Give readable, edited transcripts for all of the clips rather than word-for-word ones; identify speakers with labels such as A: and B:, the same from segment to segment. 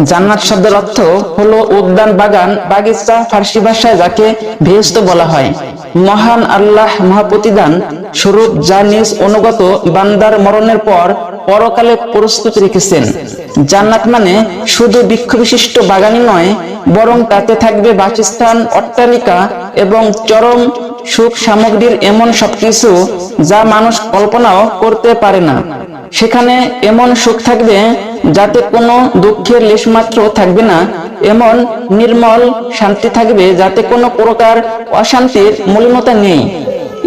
A: জান্নাত শব্দের অর্থ হলো উদ্যান, বাগান, বাগিচা, ফার্সি ভাষায় যাকে বেহেশত বলা হয়। মহান আল্লাহ মহাপ্রতিদান স্বরূপ যা নিজ অনুগত বান্দার মরণের পর পরকালে প্রস্তুত রেখেছেন। জান্নাত মানে শুধু বৃক্ষ বিশিষ্ট বাগানই নয়, বরং তাতে থাকবে বাসস্থান, অট্টালিকা এবং চরম সুখ সামগ্রীর এমন সবকিছু যা মানুষ কল্পনাও করতে পারে না। সেখানে এমন সুখ থাকবে যাতে কোনো দুঃখের লেশমাত্র থাকবে না, এমন নির্মল শান্তি থাকবে যাতে কোনো প্রকার অশান্তির মলিনতা নেই।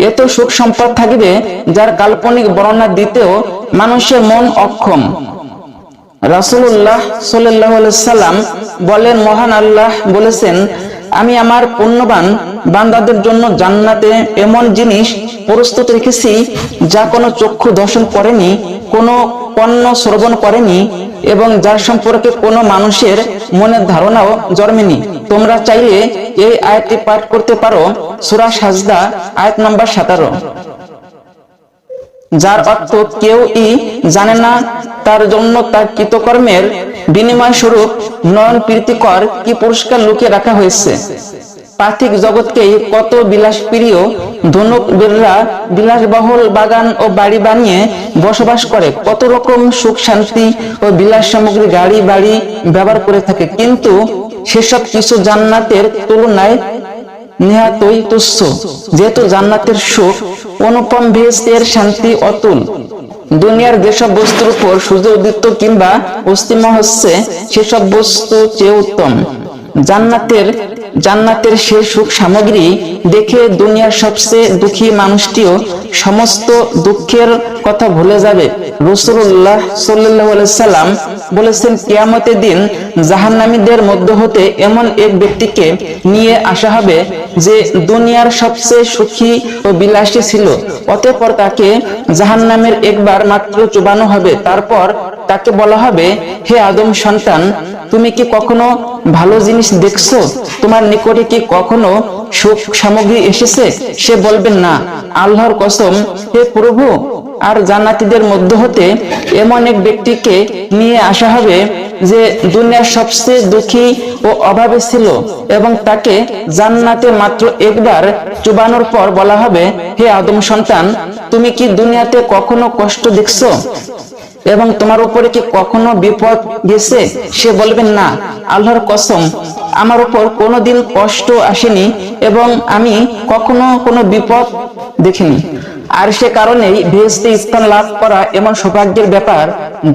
A: এত সুখ সম্পদ থাকবে যার কাল্পনিক বর্ণনা দিতেও মানুষের মন অক্ষম। রাসূলুল্লাহ সাল্লাল্লাহু আলাইহি সাল্লাম বলেন, মহান আল্লাহ বলেছেন, আমি আমার পুণ্যবান বান্দাদের জন্য জান্নাতে এমন জিনিস প্রস্তুত রেখেছি যা কোনো চক্ষু দর্শন করেনি, কোনো কর্ণ শ্রবণ করেনি এবং যার সম্পর্কে কোনো মানুষের মনের ধারণাও জন্মেনি। তোমরা চাইলে এই আয়াতটি পাঠ করতে পারো, সূরা সাজদা আয়াত নম্বর 17, যার অর্থ কেউই জানে না তার জন্য তার কৃতকর্মের বিনিময় স্বরূপ নয়ন প্রীতিকর কি পুরস্কার লুকিয়ে রাখা হয়েছে। পার্থিব জগৎকেই কত বিলাসপ্রিয় ধনুকবীররা বিলাসবহুল বাগান ও বাড়ি বানিয়ে বসবাস করে, কত রকম সুখ শান্তি ও বিলাস সামগ্রী, গাড়ি বাড়ি ব্যবহার করে থাকে, কিন্তু সেসব কিছু জান্নাতের তুলনায় নেহাতই তুচ্ছ। যেহেতু জান্নাতের সুখ অনুপম, বেহেশতের শান্তি অতুল। দুনিয়ার যেসব বস্তুর উপর সূর্য উদিত কিংবা অস্তিম হচ্ছে সেসব বস্তু চেয়ে উত্তম। জান্নাতের সেই সুখ সামগ্রী দেখে দুনিয়ার সবচেয়ে দুঃখী মানুষটিও সমস্ত দুঃখের কথা ভুলে যাবে। রাসূলুল্লাহ সাল্লাল্লাহু আলাইহি সাল্লাম বলেছেন, কিয়ামতের দিন জাহান্নামীদের মধ্য হতে এমন এক ব্যক্তিকে নিয়ে আসা হবে যে দুনিয়ার সবচেয়ে সুখী ও বিলাসী ছিল। অতঃপর তাকে জাহান্নামের একবার মাত্র চুবানো হবে। তারপর তাকে বলা হবে, হে আদম সন্তান, তুমি কি কখনো ভালো জিনিস দেখছো? তোমার নিকটে কি কখনো সুখ সামগ্রী এসেছে? সে বলবে, না। আল্লাহর কসম, হে প্রভু। আর জান্নাতীদের মধ্য হতে এমন এক ব্যক্তিকে নিয়ে আসা হবে যে দুনিয়ার সবচেয়ে দুঃখী ও অভাবে ছিল এবং তাকে জান্নাতে মাত্র একবার চুবানোর পর বলা হবে, হে আদম সন্তান, তুমি কি দুনিয়াতে কখনো কষ্ট দেখছো এবং তোমার উপরে কি কখনো বিপদ গেছে? সে বলবেন, না। আল্লাহর কসম, আমার উপর কোনোদিন কষ্ট আসেনি এবং আমি কখনো কোনো বিপদ দেখিনি। আর সে কারণেই বেহেশতে স্থান লাভ করা এমন সৌভাগ্যের ব্যাপার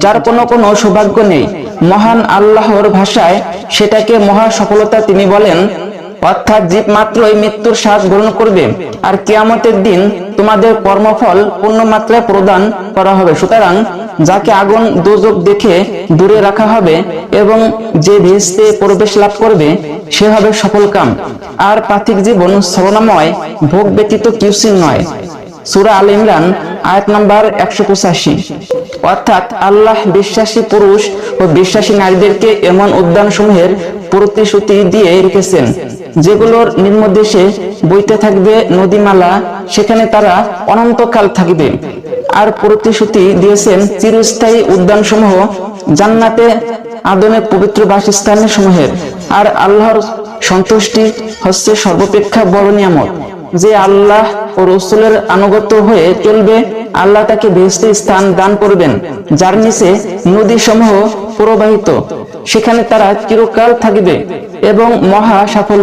A: যার কোনো সৌভাগ্য নেই। মহান আল্লাহর ভাষায় সেটাকে মহা সফলতা তিনি বলেন, অর্থাৎ জীব মাত্রই মৃত্যুর স্বাদ গ্রহণ করবে আর কিয়ামতের দিন তোমাদের কর্মফল পূর্ণ মাত্রায় প্রদান করা হবে। সুতরাং যাকে আগুন দোজখ দেখে দূরে রাখা হবে এবং যে বেহেশতে প্রবেশ লাভ করবে সে হবে সফলকাম। আর পার্থিব জীবন ছলনাময় ভোগ ব্যতীত কিছুই নয়। সূরা আল ইমরান আয়াত নাম্বার 185। অর্থাৎ আল্লাহ বিশ্বাসী পুরুষ ও বিশ্বাসী নারীদেরকে এমন উদ্যান সমূহের প্রতিশ্রুতি দিয়ে রেখেছেন যেগুলোর নিম্নদেশে বইতে থাকবে নদীমালা, সেখানে তারা অনন্তকাল থাকবে। আর প্রতিশ্রুতি দিয়েছেন চিরস্থায়ী উদ্যান সমূহ জান্নাতে আদমের পবিত্র বাসস্থান সমূহের। আর আল্লাহর সন্তুষ্টি হচ্ছে সর্বাপেক্ষা বড় নিয়ামত। যে আল্লাহ ও রাসূলের আনুগত্য হয়ে চলবে, আল্লাহ তাকে বেহেশতে স্থান দান করবেন যার নিচে নদী সমূহ প্রবাহিত, সেখানে তারা চিরকাল থাকবে এবং মহা সাফল্য